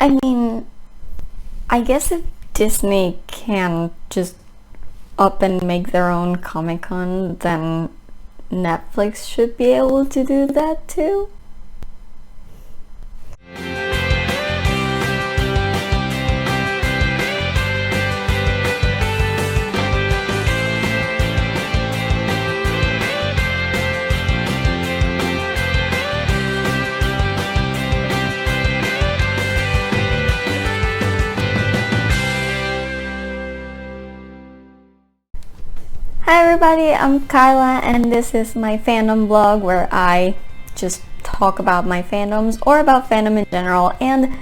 I mean, I guess if Disney can just up and make their own Comic-Con, then Netflix should be able to do that too. Hi everybody, I'm Carla and this is my fandom blog where I just talk about my fandoms or about fandom in general, and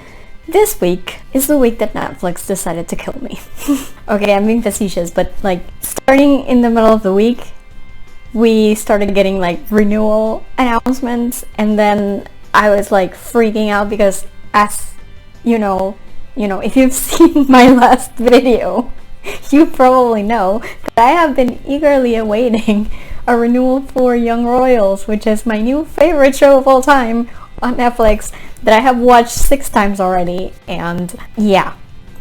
this week is the week that Netflix decided to kill me. Okay, I'm being facetious, but like starting in the middle of the week we started getting like Renewal announcements, and then I was like freaking out because, as you know, if you've seen my last video, you probably know that I have been eagerly awaiting a renewal for Young Royals, which is my new favorite show of all time on Netflix that I have watched 6 times already. And yeah,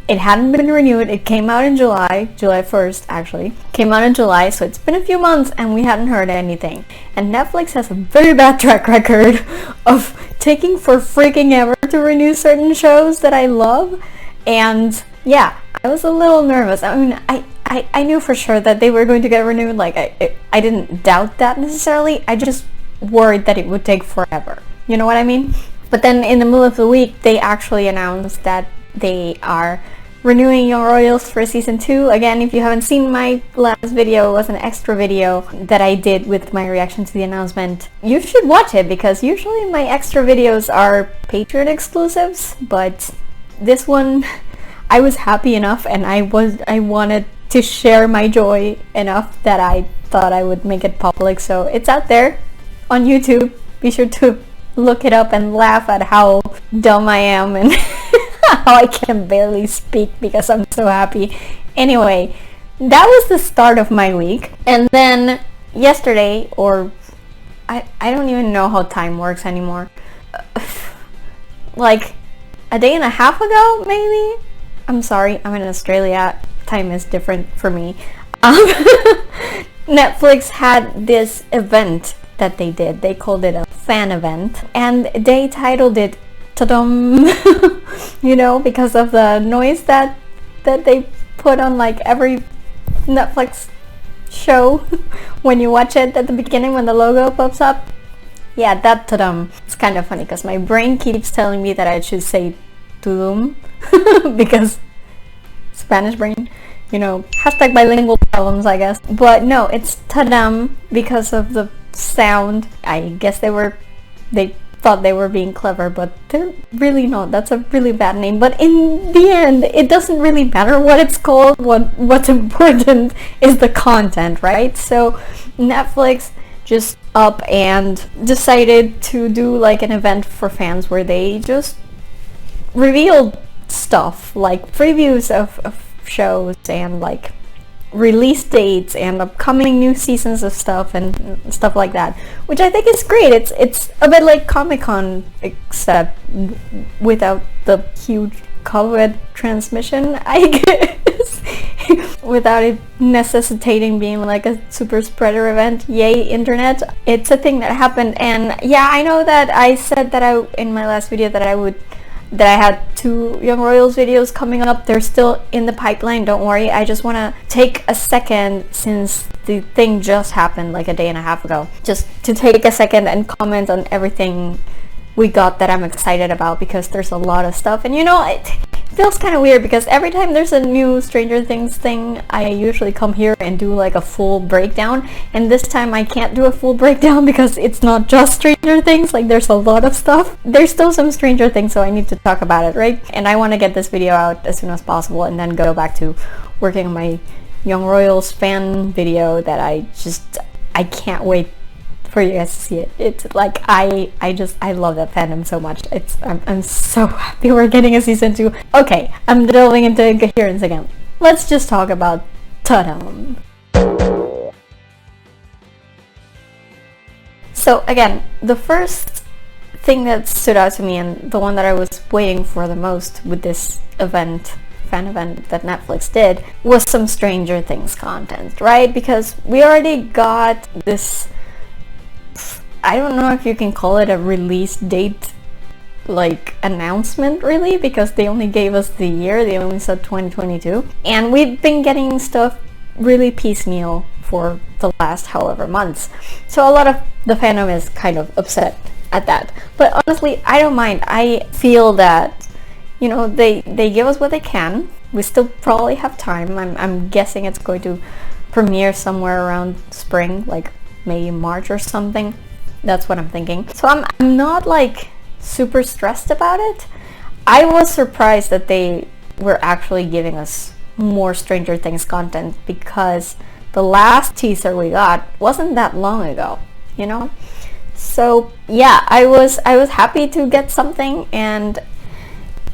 it hadn't been renewed. It came out in July 1st actually. Came out in July, so it's been a few months and we hadn't heard anything. And Netflix has a very bad track record of taking for freaking ever to renew certain shows that I love. And yeah, I was a little nervous. I mean, I knew for sure that they were going to get renewed. Like, I didn't doubt that necessarily. I just worried that it would take forever. You know what I mean? But then in the middle of the week, they actually announced that they are renewing Young Royals for season 2. Again, if you haven't seen my last video, it was an extra video that I did with my reaction to the announcement. You should watch it because usually my extra videos are Patreon exclusives, but this one, I was happy enough and I wanted to share my joy enough that I thought I would make it public. So it's out there on YouTube. Be sure to look it up and laugh at how dumb I am and how I can barely speak because I'm so happy. Anyway, that was the start of my week. And then yesterday, or I don't even know how time works anymore. Like a day and a half ago, maybe? I'm sorry, I'm in Australia. Time is different for me. Netflix had this event that they did. They called it a fan event. And they titled it TUDUM, because of the noise that they put on like every Netflix show when you watch it at the beginning when the logo pops up. Yeah, that TUDUM. It's kind of funny because my brain keeps telling me that I should say TUDUM because Spanish brain, hashtag bilingual problems, I guess. But no, it's TUDUM because of the sound. I guess they thought they were being clever, but they're really not. That's a really bad name. But in the end, it doesn't really matter what it's called. What's important is the content, right? So Netflix just up and decided to do like an event for fans where they just revealed stuff like previews of shows and like release dates and upcoming new seasons of stuff and stuff like that, which I think is great. It's a bit like Comic-Con except without the huge COVID transmission, I guess. Without it necessitating being like a super spreader event. Yay, internet. It's a thing that happened. And yeah, I know that I said that in my last video that I had 2 Young Royals videos coming up. They're still in the pipeline, don't worry. I just want to take a second, since the thing just happened like a day and a half ago, just to take a second and comment on everything we got that I'm excited about, because there's a lot of stuff. And it feels kind of weird because every time there's a new Stranger Things thing, I usually come here and do like a full breakdown, and this time I can't do a full breakdown because it's not just Stranger Things. Like, there's a lot of stuff. There's still some Stranger Things, so I need to talk about it, right? And I want to get this video out as soon as possible and then go back to working on my Young Royals fan video that I can't wait for you guys to see it. It's like I love that fandom so much. I'm so happy we're getting a season 2. Okay, I'm delving into incoherence again. Let's just talk about TUDUM. So again, the first thing that stood out to me, and the one that I was waiting for the most with this fan event that Netflix did, was some Stranger Things content, right? Because we already got this, I don't know if you can call it a release date like announcement really, because they only gave us the year, they only said 2022, and we've been getting stuff really piecemeal for the last however months. So a lot of the fandom is kind of upset at that. But honestly, I don't mind. I feel that, you know, they give us what they can. We still probably have time. I'm guessing it's going to premiere somewhere around spring, like maybe March or something. That's what I'm thinking. So I'm not like super stressed about it. I was surprised that they were actually giving us more Stranger Things content, because the last teaser we got wasn't that long ago, you know? So yeah, I was happy to get something, and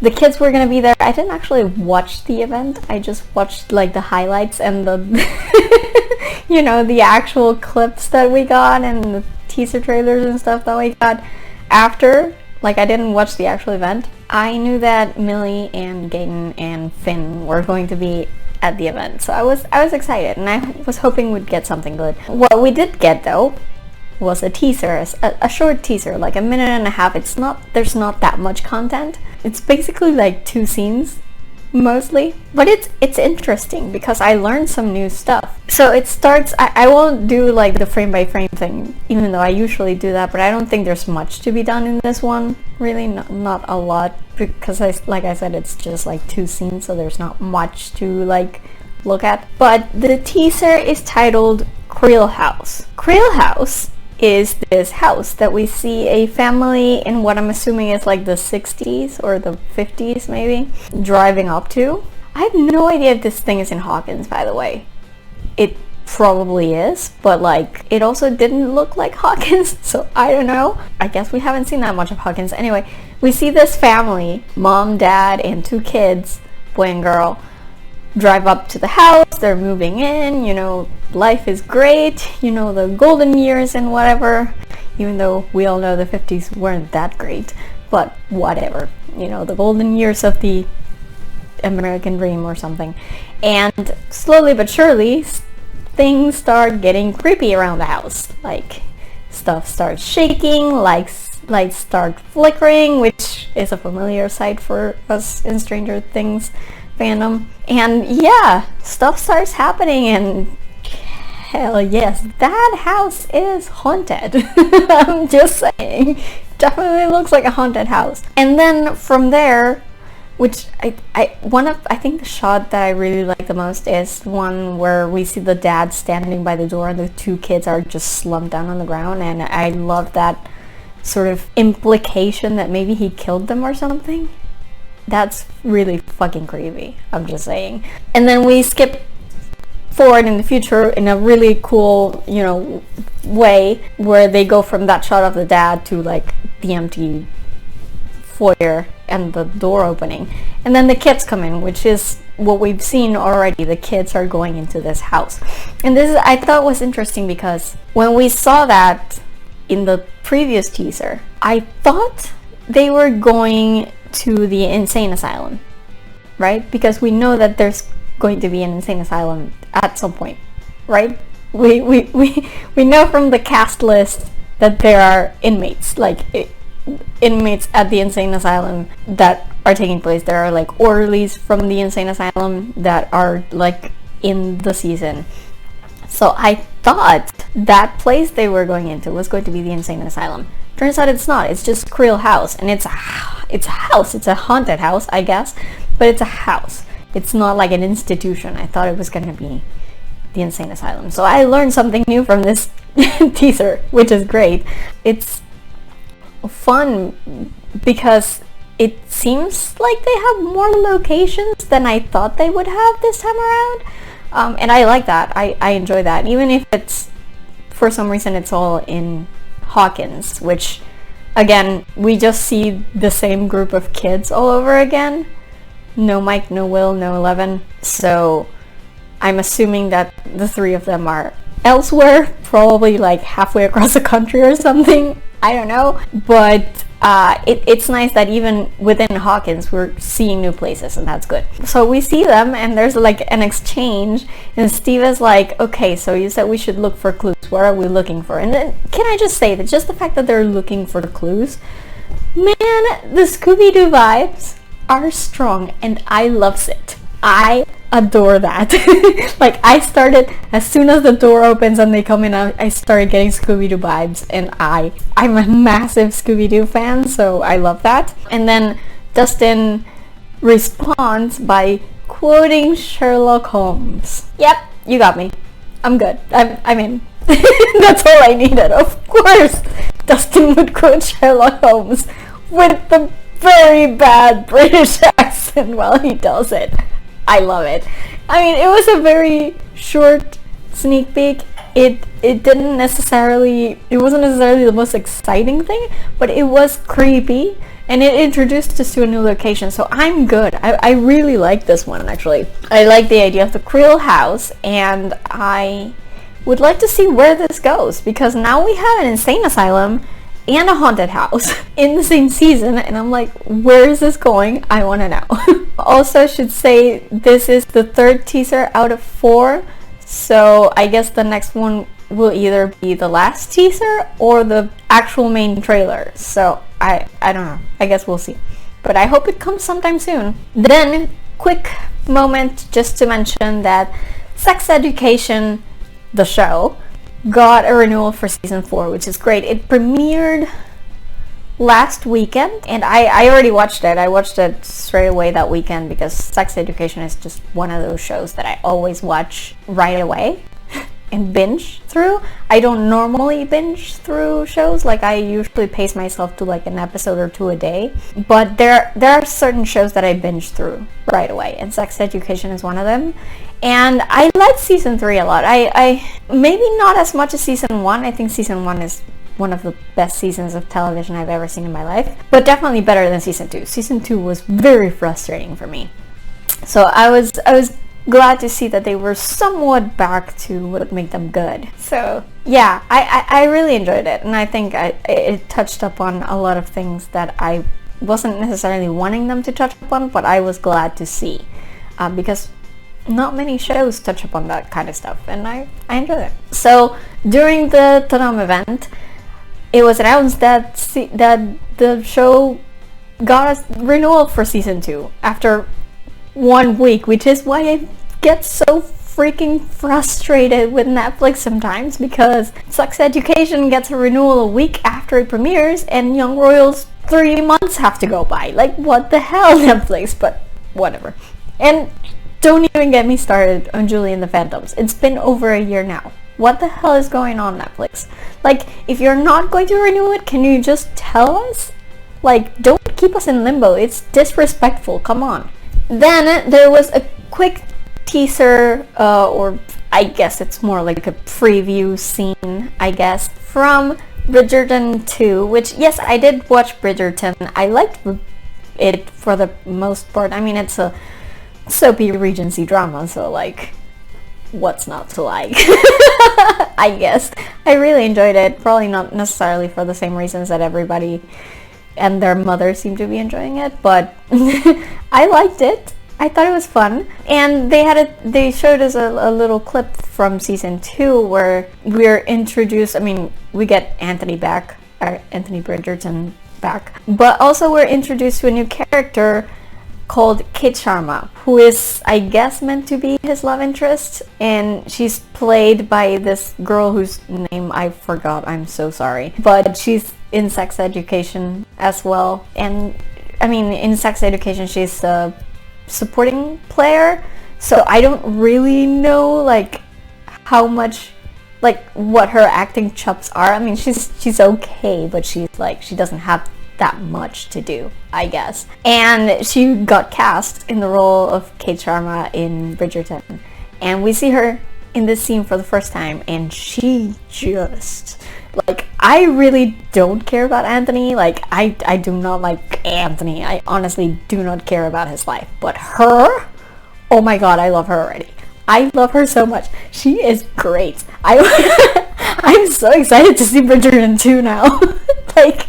the kids were gonna be there. I didn't actually watch the event. I just watched like the highlights and the you know, the actual clips that we got and the teaser trailers and stuff that we got after. Like, I didn't watch the actual event. I knew that Millie and Gaten and Finn were going to be at the event, so I was excited, and I was hoping we'd get something good. What we did get though was a teaser, a short teaser, like a minute and a half. There's not that much content. It's basically like 2 scenes mostly, but it's interesting because I learned some new stuff. So it starts, I won't do like the frame by frame thing, even though I usually do that, but I don't think there's much to be done in this one, really, not a lot, because like I said, it's just like 2 scenes, so there's not much to like look at. But the teaser is titled Creel House. Creel House is this house that we see a family in what I'm assuming is like the 60s or the 50s maybe, driving up to. I have no idea if this thing is in Hawkins, by the way. It probably is, but like, it also didn't look like Hawkins, so I don't know. I guess we haven't seen that much of Hawkins. Anyway, we see this family, mom, dad, and 2 kids, boy and girl, drive up to the house. They're moving in, you know, life is great, you know, the golden years and whatever, even though we all know the 50s weren't that great, but whatever, you know, the golden years of the American dream or something. And slowly but surely things start getting creepy around the house. Like, stuff starts shaking, lights start flickering, which is a familiar sight for us in Stranger Things fandom. And yeah, stuff starts happening, and hell yes, that house is haunted. I'm just saying, definitely looks like a haunted house. And then from there, which I think the shot that I really like the most is one where we see the dad standing by the door and the 2 kids are just slumped down on the ground, and I love that sort of implication that maybe he killed them or something. That's really fucking creepy, I'm just saying. And then we skip forward in the future in a really cool, you know, way, where they go from that shot of the dad to like the empty foyer and the door opening, and then the kids come in, which is what we've seen already. The kids are going into this house, and this is, I thought, was interesting, because when we saw that in the previous teaser, I thought they were going to the insane asylum, right? Because we know that there's going to be an insane asylum at some point, right? We know from the cast list that there are inmates, inmates at the insane asylum that are taking place. There are like orderlies from the insane asylum that are like in the season. So I thought that place they were going into was going to be the insane asylum. Turns out it's not. It's just Creel House, and it's a house. It's a haunted house, I guess, but it's a house. It's not like an institution. I thought it was going to be the insane asylum. So I learned something new from this teaser, which is great. It's fun because it seems like they have more locations than I thought they would have this time around. And I like that. I enjoy that. Even if it's, for some reason, it's all in Hawkins, which, again, we just see the same group of kids all over again. No Mike, no Will, no Eleven. So I'm assuming that the 3 of them are elsewhere, probably like halfway across the country or something. I don't know. But it's nice that even within Hawkins we're seeing new places, and that's good. So we see them and there's like an exchange, and Steve is like, okay, so you said we should look for clues, what are we looking for? And then can I just say that just the fact that they're looking for clues, man, the Scooby-Doo vibes are strong and I loves it. I adore that. Like, I started, as soon as the door opens and they come in, I started getting Scooby-Doo vibes, and I'm a massive Scooby-Doo fan, so I love that. And then Dustin responds by quoting Sherlock Holmes. Yep, you got me. I'm good. I'm in. That's all I needed. Of course, Dustin would quote Sherlock Holmes with the very bad British accent while he does it. I love it. I mean, it was a very short sneak peek. It wasn't necessarily the most exciting thing, but it was creepy, and it introduced us to a new location, so I'm good. I really like this one, actually. I like the idea of the Creel house, and I would like to see where this goes, because now we have an insane asylum and a haunted house in the same season, and I'm like, where is this going? I want to know. Also, I should say this is the third teaser out of 4, so I guess the next one will either be the last teaser or the actual main trailer, so I don't know. I guess we'll see, but I hope it comes sometime soon. Then, quick moment just to mention that Sex Education, the show, got a renewal for season 4, which is great. It premiered last weekend, and I already watched it. I watched it straight away that weekend because Sex Education is just one of those shows that I always watch right away and binge through. I don't normally binge through shows. Like, I usually pace myself to like an episode or 2 a day, but there are certain shows that I binge through right away, and Sex Education is one of them. And I like season 3 a lot. I maybe not as much as season 1. I think season 1 is one of the best seasons of television I've ever seen in my life, but definitely better than season 2. Season 2 was very frustrating for me. So I was glad to see that they were somewhat back to what made them good. So yeah, I really enjoyed it, and I think it touched upon a lot of things that I wasn't necessarily wanting them to touch upon, but I was glad to see, because not many shows touch upon that kind of stuff, and I enjoyed it. So during the TUDUM event, it was announced that the show got a renewal for season 2 after 1 week, which is why I get so freaking frustrated with Netflix sometimes, because Sex Education gets a renewal a week after it premieres, and Young Royals 3 months have to go by. Like, what the hell, Netflix? But whatever. And don't even get me started on Julie and the Phantoms. It's been over a year now. What the hell is going on, Netflix? Like, if you're not going to renew it, can you just tell us? Like, don't keep us in limbo. It's disrespectful. Come on. Then there was a quick teaser, or I guess it's more like a preview scene, I guess, from Bridgerton 2, which, yes, I did watch Bridgerton. I liked it for the most part. I mean, it's a soapy Regency drama, so like, what's not to like? I guess I really enjoyed it, probably not necessarily for the same reasons that everybody and their mother seem to be enjoying it, but I liked it. I thought it was fun, and they showed us a little clip from season 2 where we're introduced. I mean, we get Anthony Bridgerton back, but also we're introduced to a new character called Kate Sharma, who is, I guess, meant to be his love interest, and she's played by this girl whose name I forgot. I'm so sorry, but she's in Sex Education as well. And I mean, in Sex Education she's a supporting player, so I don't really know like how much, like, what her acting chops are. I mean, she's okay, but she doesn't have that much to do, I guess. And she got cast in the role of Kate Sharma in Bridgerton, and we see her in this scene for the first time, and she just, like, I really don't care about Anthony. Like, I do not like Anthony. I honestly do not care about his life, but her, oh my god, I love her already. I love her so much. She is great. I'm so excited to see Bridgerton 2 now. Like,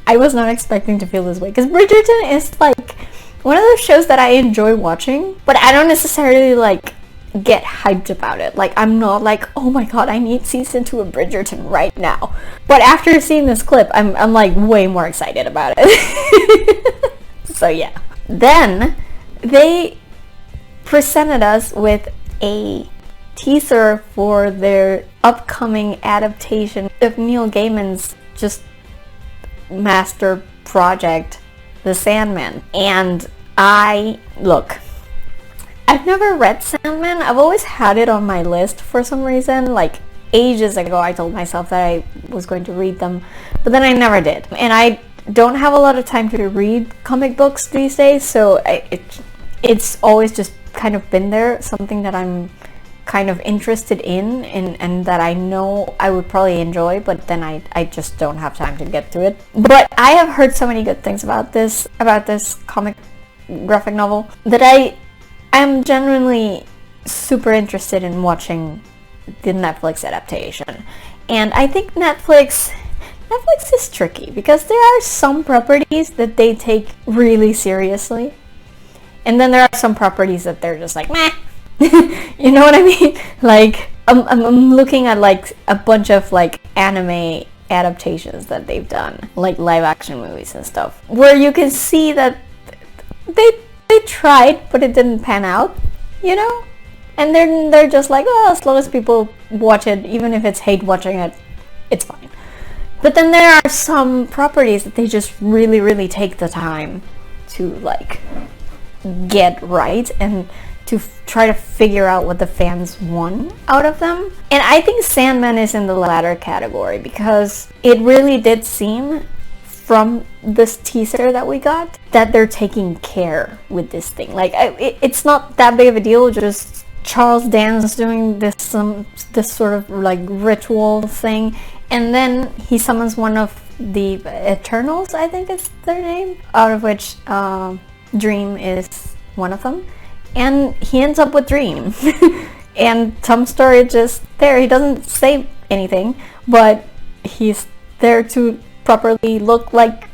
I was not expecting to feel this way, because Bridgerton is like one of those shows that I enjoy watching, but I don't necessarily like get hyped about it. Like, I'm not like, oh my god, I need season 2 of Bridgerton right now. But after seeing this clip, I'm like way more excited about it. So yeah. Then they presented us with a teaser for their upcoming adaptation of Neil Gaiman's just master project, The Sandman. And look, I've never read Sandman. I've always had it on my list for some reason. Like, ages ago I told myself that I was going to read them, but then I never did. And I don't have a lot of time to read comic books these days, so it's always just kind of been there, something that I'm kind of interested in and that I know I would probably enjoy, but then I just don't have time to get to it. But I have heard so many good things about this comic graphic novel that I'm genuinely super interested in watching the Netflix adaptation. And I think Netflix is tricky, because there are some properties that they take really seriously, and then there are some properties that they're just like, meh. You know what I mean? Like, I'm looking at like a bunch of like anime adaptations that they've done, like live action movies and stuff, where you can see that they tried, but it didn't pan out, you know? And they're just like, well, as long as people watch it, even if it's hate watching it, it's fine. But then there are some properties that they just really, really take the time to like get right and to try to figure out what the fans want out of them. And I think Sandman is in the latter category, because it really did seem from this teaser that we got that they're taking care with this thing. Like, it's not that big of a deal, just Charles Dance doing this sort of like ritual thing, and then he summons one of the Eternals, I think is their name, out of which Dream is one of them, and he ends up with Dream. And Tom Story just there, he doesn't say anything, but he's there to properly look like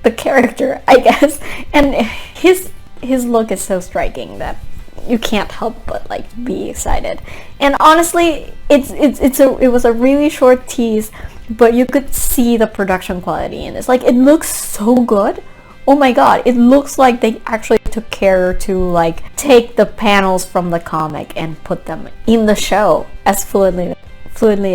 the character, I guess. And his look is so striking that you can't help but like be excited. And honestly, it was a really short tease, but you could see the production quality in this. Like, it looks so good. Oh my god, it looks like they actually took care to like take the panels from the comic and put them in the show as fluidly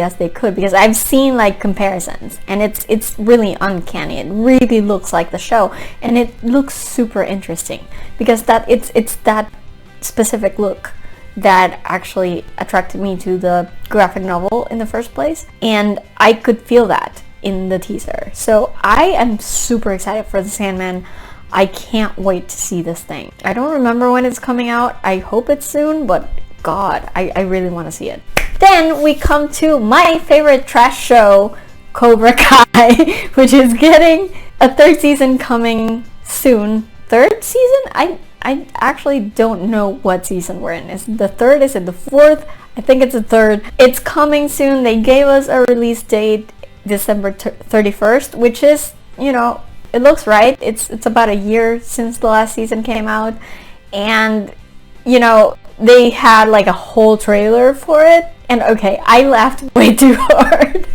as they could, because I've seen like comparisons, and it's really uncanny. It really looks like the show, and it looks super interesting, because it's that specific look that actually attracted me to the graphic novel in the first place, and I could feel that in the teaser. So I am super excited for The Sandman. I can't wait to see this thing. I don't remember when it's coming out. I hope it's soon, but god, I really want to see it. Then we come to my favorite trash show, Cobra Kai, which is getting a third season coming soon. Third season? I actually don't know what season we're in. Is it the third? Is it the fourth? I think it's the third. It's coming soon. They gave us a release date, December 31st, which is, you know, it looks right. It's about a year since the last season came out, and you know, they had like a whole trailer for it, and okay, I laughed way too hard.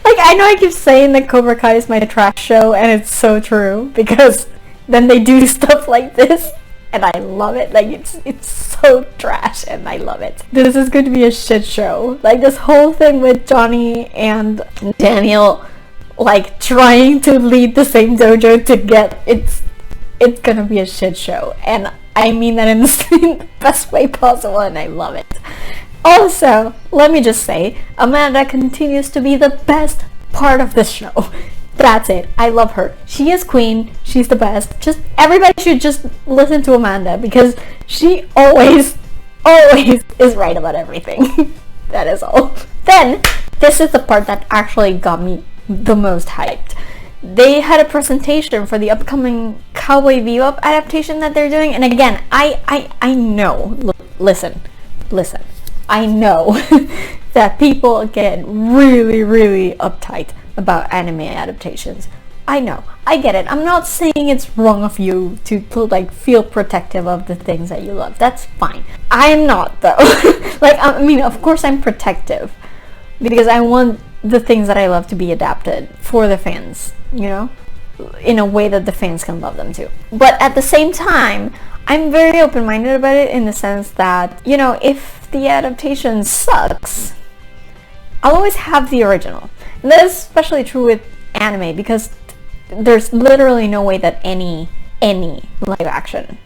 Like, I know I keep saying that Cobra Kai is my trash show, and it's so true, because then they do stuff like this, and I love it. Like, it's so trash, and I love it. This is going to be a shit show. Like, this whole thing with Johnny and Daniel, like, trying to lead the same dojo to get, it's gonna be a shit show, and I mean that in the best way possible, and I love it. Also, let me just say, Amanda continues to be the best part of this show. That's it. I love her. She is queen. She's the best. Just everybody should just listen to Amanda, because she always is right about everything. That is all. Then, this is the part that actually got me the most hyped. They had a presentation for the upcoming Cowboy Bebop adaptation that they're doing, and again, I know, listen, I know that people get really, really uptight about anime adaptations. I know, I get it. I'm not saying it's wrong of you to like feel protective of the things that you love. That's fine. I'm not though. Like, I mean, of course I'm protective because I want the things that I love to be adapted for the fans, you know, in a way that the fans can love them too. But at the same time, I'm very open-minded about it in the sense that, you know, if the adaptation sucks, I'll always have the original. And that is especially true with anime because there's literally no way that any live action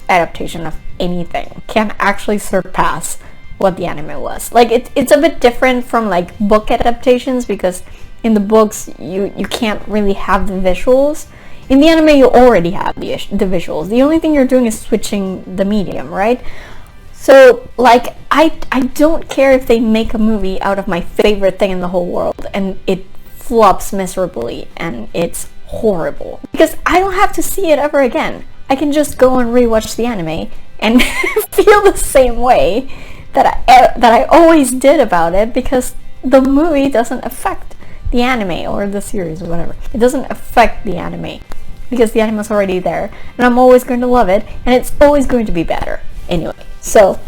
adaptation of anything can actually surpass what the anime was. Like, it's a bit different from like book adaptations because in the books you can't really have the visuals. In the anime you already have the visuals. The only thing you're doing is switching the medium, right? So like I don't care if they make a movie out of my favorite thing in the whole world and it flops miserably and it's horrible, because I don't have to see it ever again. I can just go and rewatch the anime and feel the same way that I always did about it, because the movie doesn't affect the anime or the series or whatever. It doesn't affect the anime because the anime's already there and I'm always going to love it and it's always going to be better anyway. So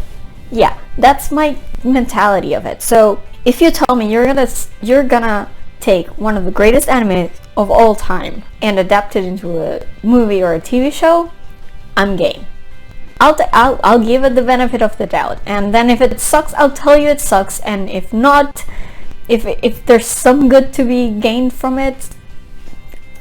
yeah, that's my mentality of it. So if you tell me you're gonna take one of the greatest animes of all time and adapt it into a movie or a TV show, I'm game. I'll give it the benefit of the doubt, and then if it sucks, I'll tell you it sucks, and if not, if there's some good to be gained from it,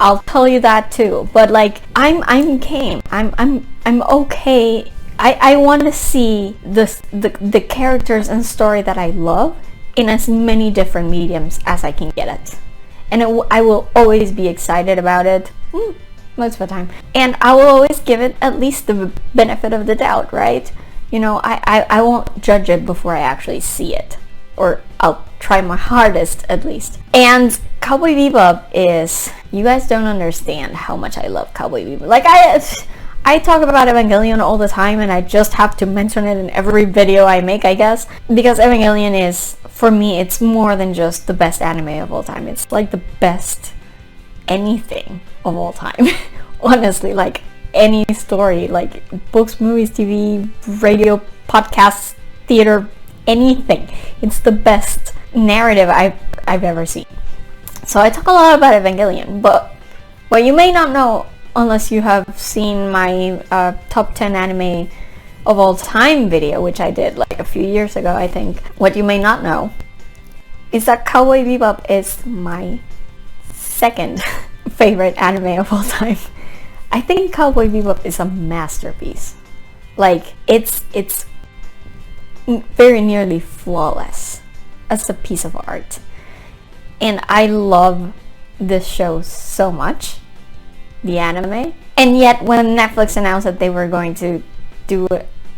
I'll tell you that too. But like, I'm game. I'm okay. I want to see the characters and story that I love in as many different mediums as I can get it. And I will always be excited about it most of the time. And I will always give it at least the benefit of the doubt, right? You know, I won't judge it before I actually see it. Or I'll try my hardest at least. And Cowboy Bebop is... You guys don't understand how much I love Cowboy Bebop. Like, I talk about Evangelion all the time and I just have to mention it in every video I make, I guess. Because Evangelion is, for me, it's more than just the best anime of all time. It's like the best anything of all time. Honestly, like any story, like books, movies, TV, radio, podcasts, theater, anything. It's the best narrative I've ever seen. So I talk a lot about Evangelion, but what you may not know, unless you have seen my top 10 anime of all time video, which I did like a few years ago, I think. What you may not know is that Cowboy Bebop is my second favorite anime of all time. I think Cowboy Bebop is a masterpiece. Like, it's very nearly flawless as a piece of art. And I love this show so much. The anime. And yet when Netflix announced that they were going to do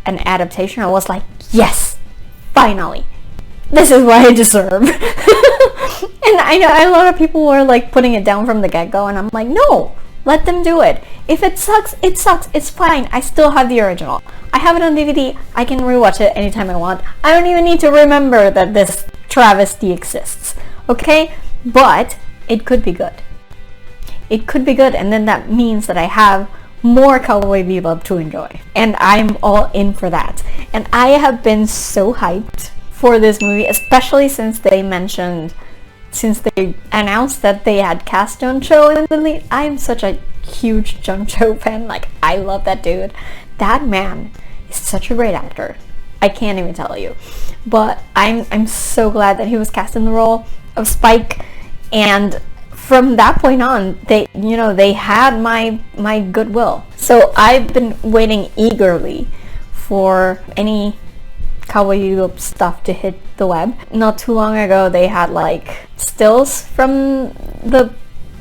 an adaptation, I was like, yes, finally, this is what I deserve. And I know a lot of people were like putting it down from the get-go, and I'm like, no, let them do it. If it sucks, it sucks. It's fine. I still have the original. I have it on DVD. I can rewatch it anytime I want. I don't even need to remember that this travesty exists. Okay? But it could be good. It could be good, and then that means that I have more Cowboy Bebop to enjoy. And I'm all in for that. And I have been so hyped for this movie, especially since they announced that they had cast Juncho in the lead. I'm such a huge Juncho fan. Like, I love that dude. That man is such a great actor. I can't even tell you. But I'm so glad that he was cast in the role of Spike, and from that point on, they had my goodwill. So I've been waiting eagerly for any Cowboy Bebop stuff to hit the web. Not too long ago, they had like stills from the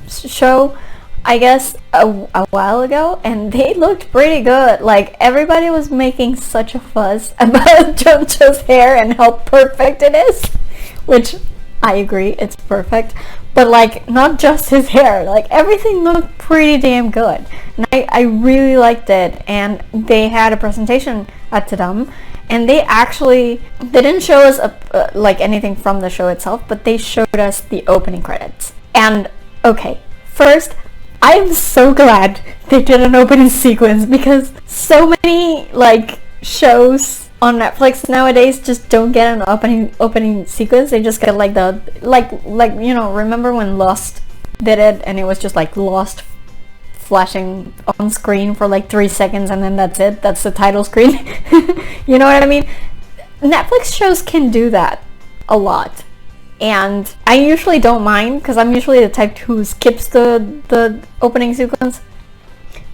show, I guess a while ago, and they looked pretty good. Like, everybody was making such a fuss about Jojo's hair and how perfect it is, which I agree, it's perfect. But like, not just his hair, like everything looked pretty damn good. And I really liked it. And they had a presentation at TUDUM, and they actually didn't show us like anything from the show itself, but they showed us the opening credits. And okay, first, I am so glad they did an opening sequence, because so many like shows on Netflix nowadays just don't get an opening sequence. They just get like the like you know, remember when Lost did it, and it was just like Lost flashing on screen for like 3 seconds, and then that's it, that's the title screen. You know what I mean? Netflix shows can do that a lot, and I usually don't mind, because I'm usually the type who skips the opening sequence,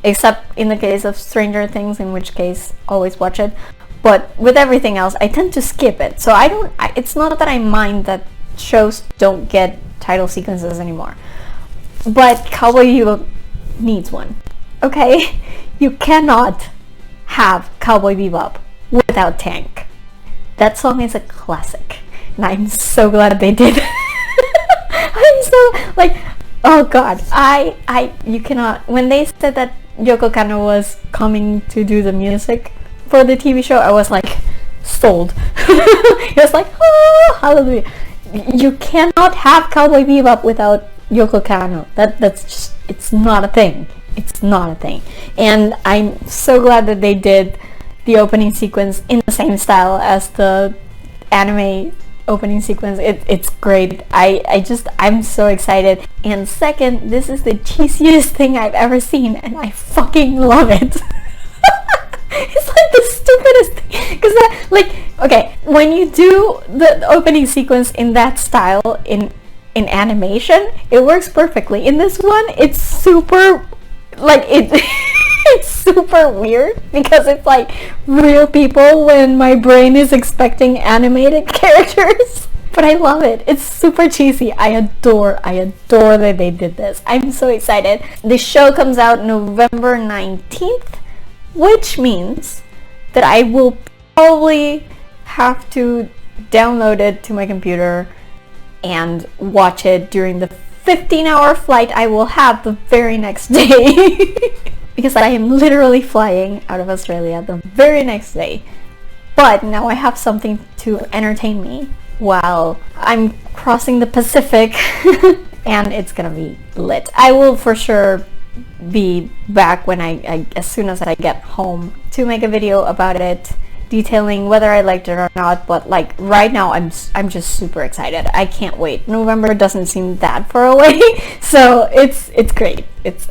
except in the case of Stranger Things, in which case always watch it. But with everything else, I tend to skip it, so it's not that I mind that shows don't get title sequences anymore, but Cowboy Bebop needs one. Okay? You cannot have Cowboy Bebop without Tank. That song is a classic, and I'm so glad they did. I'm so like, oh god, you cannot. When they said that Yoko Kanno was coming to do the music for the TV show, I was like sold. It was like, oh, hallelujah. You cannot have Cowboy Bebop without Yoko Kanno. That's just, it's not a thing. It's not a thing. And I'm so glad that they did the opening sequence in the same style as the anime opening sequence. It's great. I'm so excited. And second, this is the cheesiest thing I've ever seen, and I fucking love it. It's like the stupidest thing, because like, okay, when you do the opening sequence in that style in animation, it works perfectly. In this one, it's super like it's super weird, because it's like real people when my brain is expecting animated characters. But I love it. It's super cheesy. I adore that they did this. I'm so excited. The show comes out November 19th, which means that I will probably have to download it to my computer and watch it during the 15-hour flight I will have the very next day. Because I am literally flying out of Australia the very next day. But now I have something to entertain me while I'm crossing the Pacific. And it's gonna be lit. I will for sure be back when I as soon as I get home to make a video about it, detailing whether I liked it or not. But like right now, I'm just super excited. I can't wait. November doesn't seem that far away, so it's great.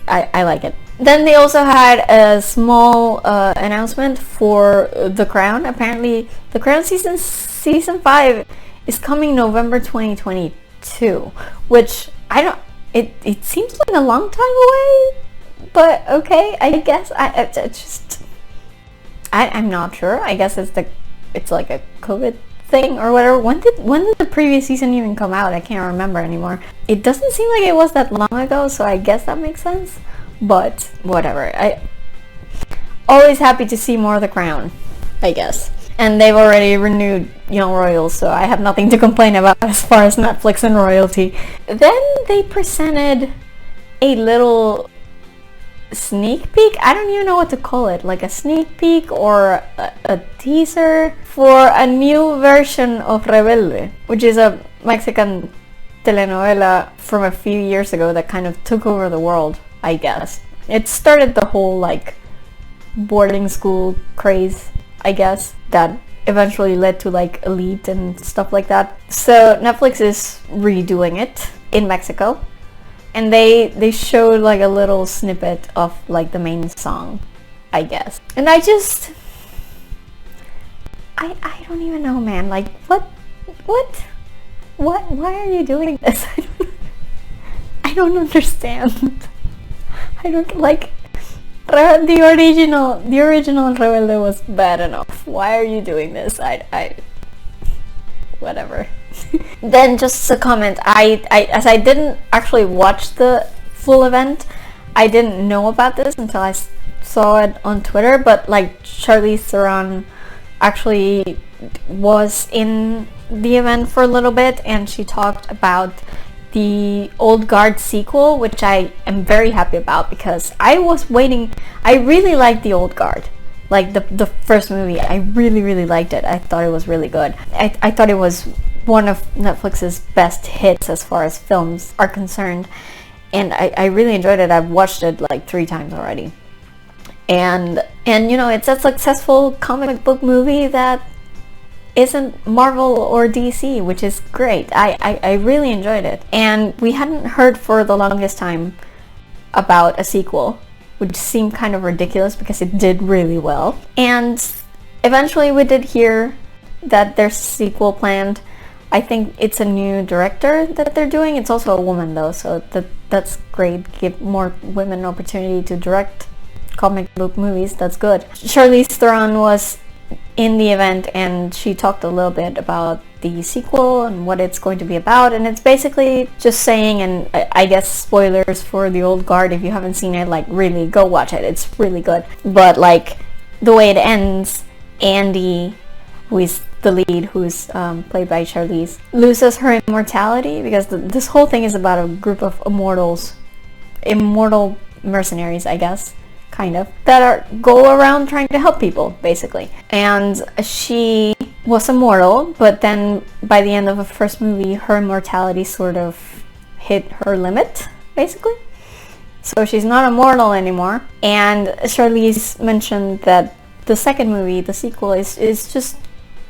I like it. Then they also had a small announcement for The Crown. Apparently, The Crown season 5 is coming November 2022, which I don't. It seems like a long time away, but okay, I guess I'm not sure. I guess it's like a COVID thing or whatever. When did the previous season even come out? I can't remember anymore. It doesn't seem like it was that long ago, so I guess that makes sense. But whatever. I always happy to see more of The Crown, I guess. And they've already renewed Young Royals, so I have nothing to complain about as far as Netflix and royalty. Then they presented a little sneak peek. I don't even know what to call it, like a sneak peek or a teaser for a new version of Rebelde, which is a Mexican telenovela from a few years ago that kind of took over the world, I guess. It started the whole like boarding school craze, I guess, that eventually led to like Elite and stuff like that. So Netflix is redoing it in Mexico, and they showed like a little snippet of like the main song, I guess. And I don't even know, man. Like what why are you doing this? I don't understand. I don't like the original Rebelde was bad enough. Why are you doing this? I whatever. Then just a comment, as I didn't actually watch the full event, I didn't know about this until I saw it on Twitter, but like Charlize Theron actually was in the event for a little bit, and she talked about the Old Guard sequel, which I am very happy about, because I was waiting. I really liked the Old Guard, Like the first movie, I really liked it. I thought it was really good. I thought it was one of Netflix's best hits as far as films are concerned, and I really enjoyed it. I've watched it like 3 times already, and you know, it's a successful comic book movie that isn't Marvel or DC, which is great. I really enjoyed it, and we hadn't heard for the longest time about a sequel, which seemed kind of ridiculous because it did really well. And eventually we did hear that there's a sequel planned. I think it's a new director that they're doing. It's also a woman though, so that's great. Give more women opportunity to direct comic book movies. That's good. Charlize Theron was in the event, and she talked a little bit about the sequel and what it's going to be about, and it's basically just saying, and I guess spoilers for the old guard, if you haven't seen it, like really go watch it, it's really good. But like the way it ends, Andy, who is the lead, who's played by Charlize, loses her immortality because this whole thing is about a group of immortal mercenaries, I guess, kind of, that go around trying to help people, basically. And she was immortal, but then by the end of the first movie, her immortality sort of hit her limit, basically. So she's not immortal anymore. And Charlize mentioned that the second movie, the sequel, is just,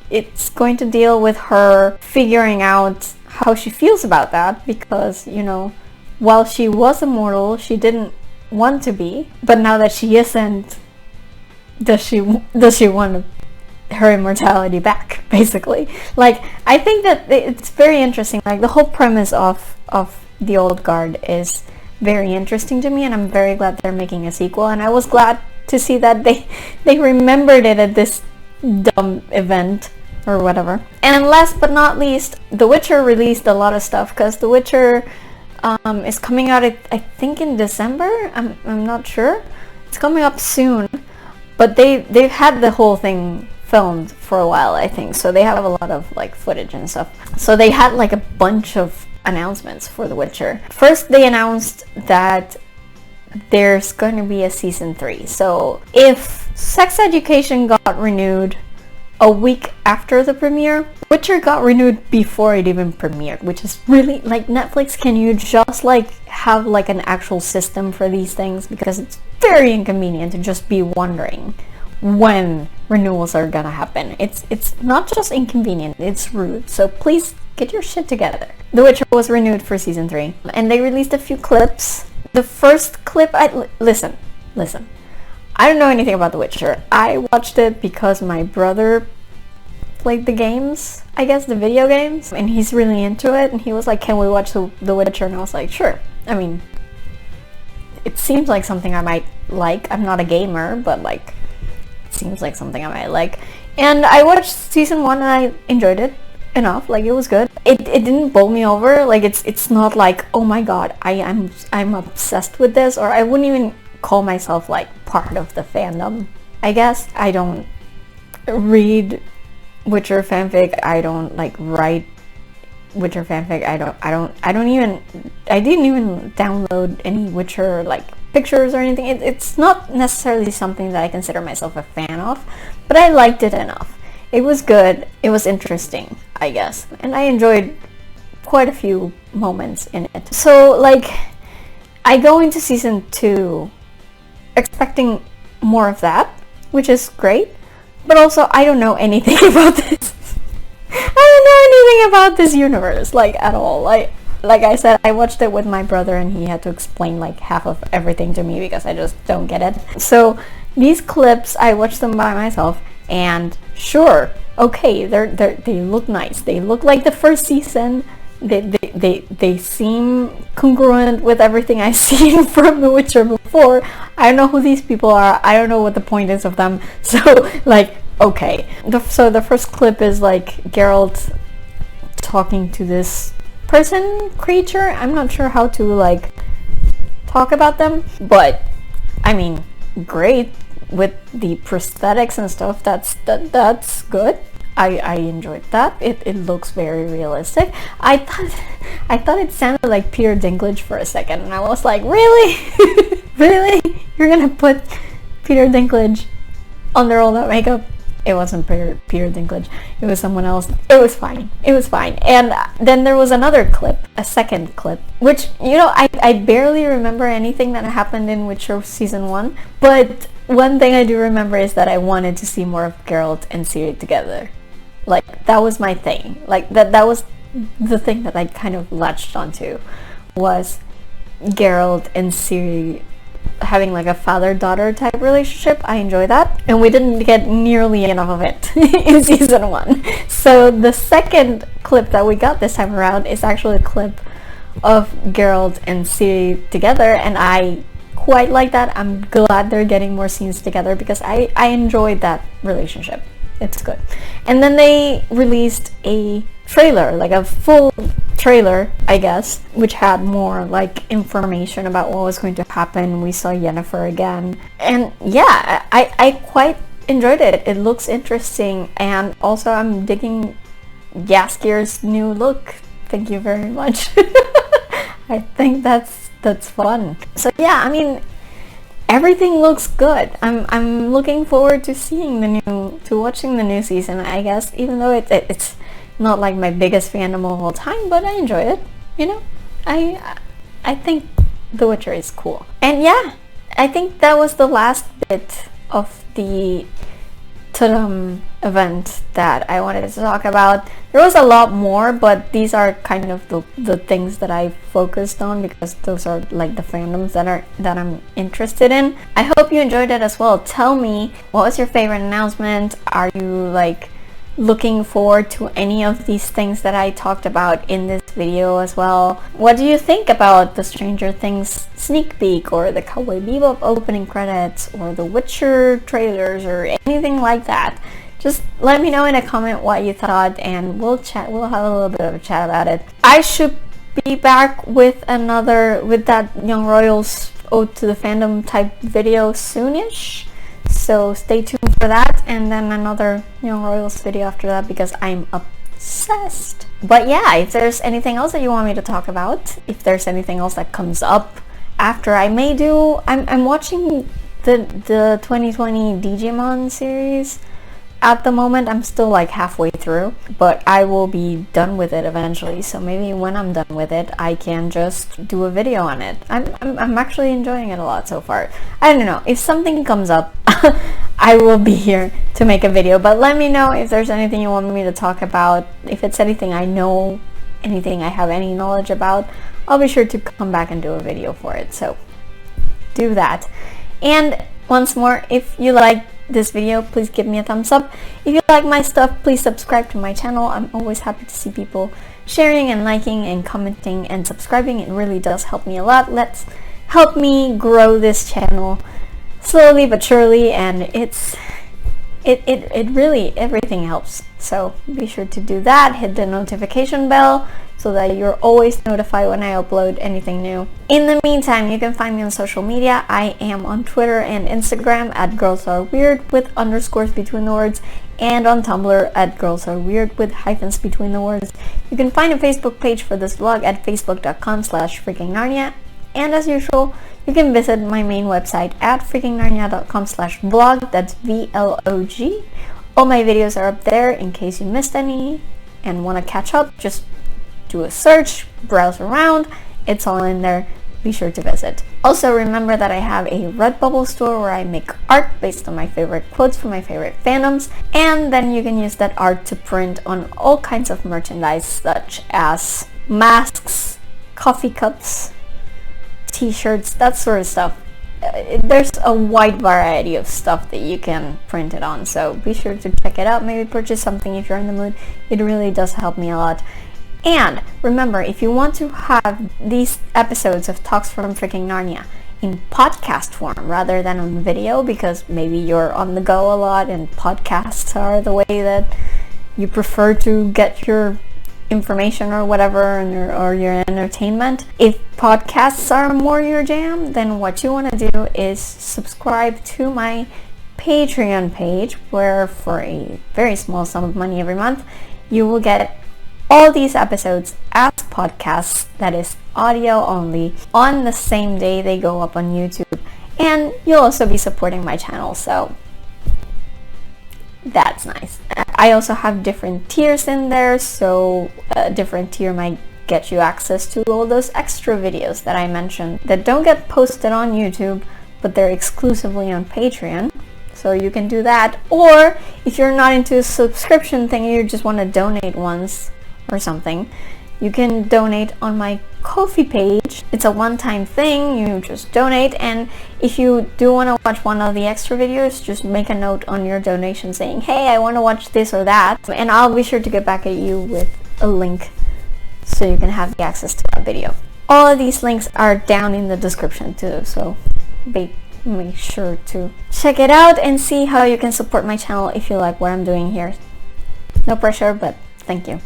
it's going to deal with her figuring out how she feels about that, because, you know, while she was immortal, she didn't want to be, but now that she isn't, does she want her immortality back, basically. Like, I think that it's very interesting. Like, the whole premise of the old guard is very interesting to me, and I'm very glad they're making a sequel, and I was glad to see that they remembered it at this dumb event or whatever. And last but not least, The Witcher released a lot of stuff, because The Witcher is coming out, I think, in December. I'm not sure. It's coming up soon, but they've had the whole thing filmed for a while, I think, so they have a lot of like footage and stuff. So they had like a bunch of announcements for The Witcher. First, they announced that there's going to be a season 3. So if Sex Education got renewed a week after the premiere, Witcher got renewed before it even premiered, which is really, like, Netflix, can you just like have like an actual system for these things? Because it's very inconvenient to just be wondering when renewals are gonna happen. It's not just inconvenient, it's rude. So please get your shit together. The Witcher was renewed for season 3, and they released a few clips. The first clip, listen. I don't know anything about The Witcher. I watched it because my brother played the games, I guess, the video games, and he's really into it, and he was like, can we watch The Witcher? And I was like, sure. I mean, it seems like something I might like. I'm not a gamer, but like, it seems like something I might like. And I watched season 1 and I enjoyed it enough. Like, it was good. It didn't bowl me over. Like, it's not like, oh my god, I'm obsessed with this, or I wouldn't even call myself like part of the fandom, I guess. I don't read Witcher fanfic. I don't like write Witcher fanfic. I didn't even download any Witcher like pictures or anything. It's not necessarily something that I consider myself a fan of, but I liked it enough. It was good. It was interesting, I guess, and I enjoyed quite a few moments in it. So like, I go into season 2 expecting more of that, which is great, but also I don't know anything about this. I don't know anything about this universe, like, at all. Like I said, I watched it with my brother, and he had to explain like half of everything to me because I just don't get it. So these clips, I watched them by myself, and sure, okay, they look nice. They look like the first season. They seem congruent with everything I've seen from The Witcher before. I don't know who these people are. I don't know what the point is of them. So, like, okay. So the first clip is like Geralt talking to this creature. I'm not sure how to like talk about them, but I mean, great with the prosthetics and stuff. That's good. I enjoyed that. It looks very realistic. I thought it sounded like Peter Dinklage for a second, and I was like, really? Really? You're gonna put Peter Dinklage under all that makeup. It wasn't Peter Dinklage. It was someone else. It was fine. It was fine. And then there was another clip, a second clip, which, I barely remember anything that happened in Witcher Season 1. But one thing I do remember is that I wanted to see more of Geralt and Ciri together. Like, that was my thing. Like, that was the thing that I kind of latched onto, was Geralt and Ciri having like a father-daughter type relationship. I enjoy that, and we didn't get nearly enough of it in Season 1. So the second clip that we got this time around is actually a clip of Geralt and Ciri together, and I quite like that. I'm glad they're getting more scenes together because I enjoyed that relationship. It's good. And then they released a trailer, like a full trailer, I guess, which had more like information about what was going to happen. We saw Yennefer again, and yeah, I quite enjoyed it. It looks interesting, and also I'm digging Jaskier's new look. Thank you very much. I think that's fun. So yeah, I mean, everything looks good. I'm looking forward to watching the new season, I guess, even though it's not like my biggest fandom of all time, but I enjoy it. I think The Witcher is cool. And yeah, I think that was the last bit of the TUDUM event that I wanted to talk about. There was a lot more, but these are kind of the things that I focused on because those are like the fandoms that I'm interested in. I hope you enjoyed it as well. Tell me, what was your favorite announcement? Are you like looking forward to any of these things that I talked about in this video as well? What do you think about the Stranger Things sneak peek, or the Cowboy Bebop opening credits, or the Witcher trailers, or anything like that? Just let me know in a comment what you thought, and we'll have a little bit of a chat about it. I should be back with that Young Royals Ode to the Fandom type video soonish. So stay tuned for that, and then another Young Royals video after that because I'm obsessed. But yeah, if there's anything else that you want me to talk about, if there's anything else that comes up after, I'm watching the 2020 Digimon series. At the moment, I'm still like halfway through, but I will be done with it eventually. So maybe when I'm done with it, I can just do a video on it. I'm actually enjoying it a lot so far. I don't know, if something comes up, I will be here to make a video. But let me know if there's anything you want me to talk about. If it's anything I know, anything I have any knowledge about, I'll be sure to come back and do a video for it. So do that. And once more, if you like this video, please give me a thumbs up. If you like my stuff, please subscribe to my channel. I'm always happy to see people sharing and liking and commenting and subscribing. It really does help me a lot. Let's help me grow this channel slowly but surely, and it really, everything helps. So be sure to do that. Hit the notification bell so that you're always notified when I upload anything new. In the meantime, you can find me on social media. I am on Twitter and Instagram at girlsareweird with underscores between the words, and on Tumblr at girlsareweird with hyphens between the words. You can find a Facebook page for this vlog at facebook.com/FreakingNarnia, and as usual, you can visit my main website at FreakingNarnia.com/vlog. That's VLOG. All my videos are up there in case you missed any and want to catch up. Just do a search, browse around, it's all in there. Be sure to visit. Also, remember that I have a Redbubble store where I make art based on my favorite quotes from my favorite fandoms, and then you can use that art to print on all kinds of merchandise such as masks, coffee cups, t-shirts, that sort of stuff. There's a wide variety of stuff that you can print it on, so be sure to check it out. Maybe purchase something if you're in the mood. It really does help me a lot. And remember, if you want to have these episodes of Talks from Freaking Narnia in podcast form rather than on video, because maybe you're on the go a lot and podcasts are the way that you prefer to get your information or whatever, or your entertainment. If podcasts are more your jam, then what you want to do is subscribe to my Patreon page, where for a very small sum of money every month, you will get all these episodes as podcasts, that is audio only, on the same day they go up on YouTube. And you'll also be supporting my channel, so that's nice. I also have different tiers in there, so a different tier might get you access to all those extra videos that I mentioned that don't get posted on YouTube, but they're exclusively on Patreon. So you can do that, or if you're not into a subscription thing, you just want to donate once or something, you can donate on my Ko-fi page. It's a one-time thing, you just donate, and if you do want to watch one of the extra videos, just make a note on your donation saying, hey, I want to watch this or that, and I'll be sure to get back at you with a link so you can have the access to that video. All of these links are down in the description too, so make sure to check it out and see how you can support my channel if you like what I'm doing here. No pressure, but thank you.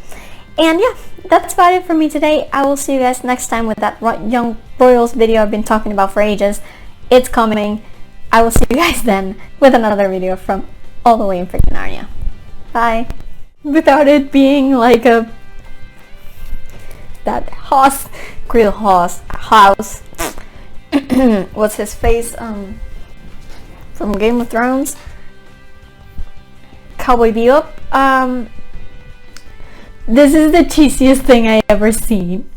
And yeah, that's about it for me today. I will see you guys next time with that Young Royals video I've been talking about for ages. It's coming. I will see you guys then with another video from all the way in freaking Narnia. Bye. Without it being like that house, what's his face, from Game of Thrones, Cowboy Bebop. This is the cheesiest thing I ever seen.